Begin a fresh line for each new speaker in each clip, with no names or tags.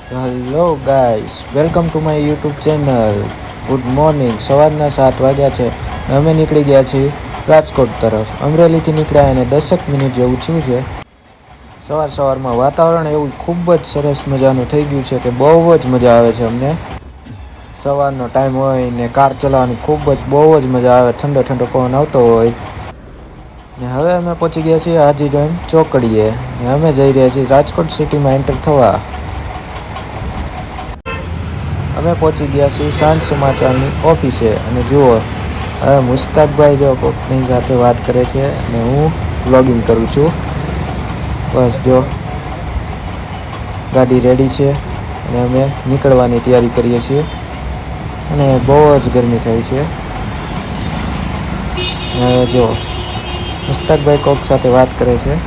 Hello guys, welcome to my YouTube channel. Good morning. સવારના 7 વાગ્યા છે. અમે નીકળી ગયા છીએ રાજકોટ તરફ. અમરેલીથી નીકળ્યા અને 10 મિનિટ જેવું થયું છે. સવારમાં વાતાવરણ એવું ખૂબ જ સરસ મજાનું થઈ ગયું છે કે બહુ જ મજા આવે છે અમને. સવારનો ટાઈમ હોય ને કાર ચલાવવાની બહુ જ મજા આવે. ઠંડો ઠંડો પવન આવતો હોય ને. હવે અમે પહોંચી ગયા છીએ હાજી ડેમ ચોકડીએ ને અમે જઈ રહ્યા છીએ રાજકોટ સિટીમાં એન્ટર થવા. અમે પહોંચી ગયા છીએ સાંજ સમાચારની ઓફિસે અને જુઓ હવે મુસ્તાકભાઈ જો કોકની સાથે વાત કરે છે અને હું વ્લોગિંગ કરું છું. બસ જો ગાડી રેડી છે અને અમે નીકળવાની તૈયારી કરીએ છીએ અને બહુ જ ગરમી થાય છે. હવે જો મુસ્તાકભાઈ કોક સાથે વાત કરે છે.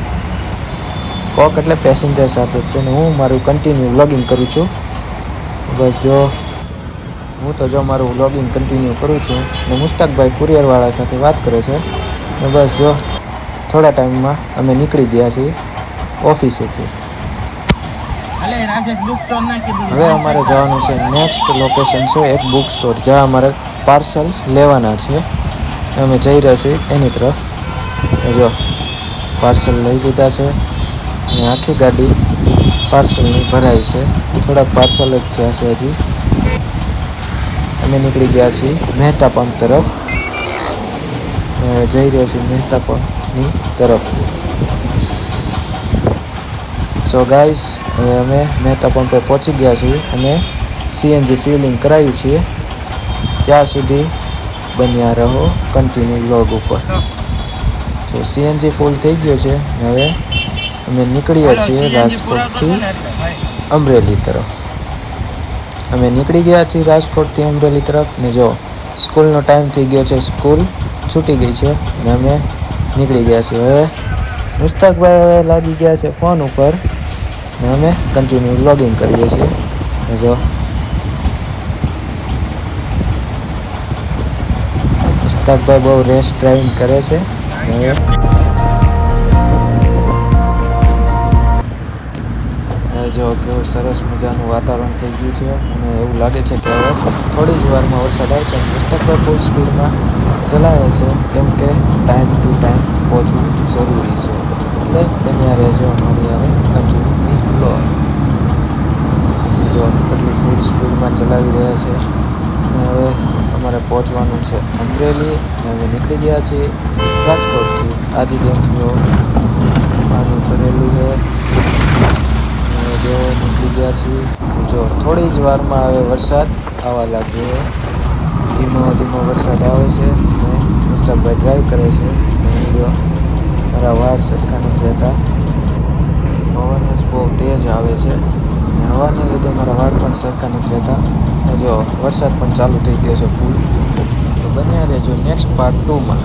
કોક એટલે પેસેન્જર સાથે તેને હું મારું કન્ટિન્યુ વ્લોગિંગ કરું છું. બસ જો હું તો મારું વ્લોગિંગ કન્ટિન્યુ કરું છું ને મુસ્તાકભાઈ કુરિયરવાળા સાથે વાત કરે છે ને બસ જો થોડા ટાઈમમાં અમે નીકળી ગયા છીએ ઓફિસેથી. હવે અમારે જવાનું છે નેક્સ્ટ લોકેશન છે એક બુક સ્ટોર જ્યાં અમારે પાર્સલ લેવાના છે. અમે જઈ રહ્યા છીએ એની તરફ. જો પાર્સલ લઈ લીધા છે અને આખી ગાડી પાર્સલની ભરાઈ છે. થોડાક પાર્સલ જ થયા છે હજી. અમે નીકળી ગયા છીએ મહેતા પંપ તરફ. જઈ રહ્યા છીએ મહેતા પંપની તરફ. સો ગાઈસ, હવે અમે મહેતા પંપે પહોંચી ગયા છીએ અને સીએનજી ફ્યુલિંગ કરાવ્યું છીએ. ત્યાં સુધી બન્યા રહો કન્ટિન્યુ વ્લોગ ઉપર. તો સીએનજી ફૂલ થઈ ગયો છે. હવે અમે નીકળીએ છીએ રાજકોટથી અમરેલી તરફ. અમે નીકળી ગયા છીએ રાજકોટથી અમરેલી તરફ ને જો સ્કૂલનો ટાઈમ થઈ ગયો છે. સ્કૂલ છૂટી ગઈ છે ને અમે નીકળી ગયા છીએ. હવે મુસ્તાકભાઈ હવે લાગી ગયા છે ફોન ઉપર ને અમે કન્ટિન્યુ વ્લોગિંગ કરીએ છીએ. જો મુસ્તાકભાઈ બહુ રેસ ડ્રાઇવિંગ કરે છે. જો કેવું સરસ મજાનું વાતાવરણ થઈ ગયું છે અને એવું લાગે છે કે હવે થોડી જ વારમાં વરસાદ આવશે. મુસ્તાકભાઈ ફૂલ સ્પીડમાં ચલાવે છે કેમ કે ટાઈમ ટુ ટાઈમ પહોંચવું જરૂરી છે. એટલે બન્યા રહેજો અમારી યારે કન્ટિન્યુ વ્લોગ. જો કેટલી ફૂલ સ્પીડમાં ચલાવી રહ્યા છે અને હવે અમારે પહોંચવાનું છે અમરેલી અને અમે નીકળી ગયા છીએ રાજકોટથી. હાજી ડેમ જો પાણી ભરેલું છે. જો નીકળી ગયા છીએ. જો થોડી જ વારમાં હવે વરસાદ આવવા લાગ્યો. ધીમો ધીમો વરસાદ આવે છે અને મુસ્તાકભાઈ ડ્રાઈવ કરે છે. અને જો મારા વાળ સરખા નથી રહેતા. પવન જ બહુ તેજ આવે છે અને હવાને લીધે મારા વાળ પણ સરખા નથી રહેતા. અને જો વરસાદ પણ ચાલુ થઈ ગયો છે ફૂલ. તો બન્યા રહેજો નેક્સ્ટ પાર્ટ 2માં.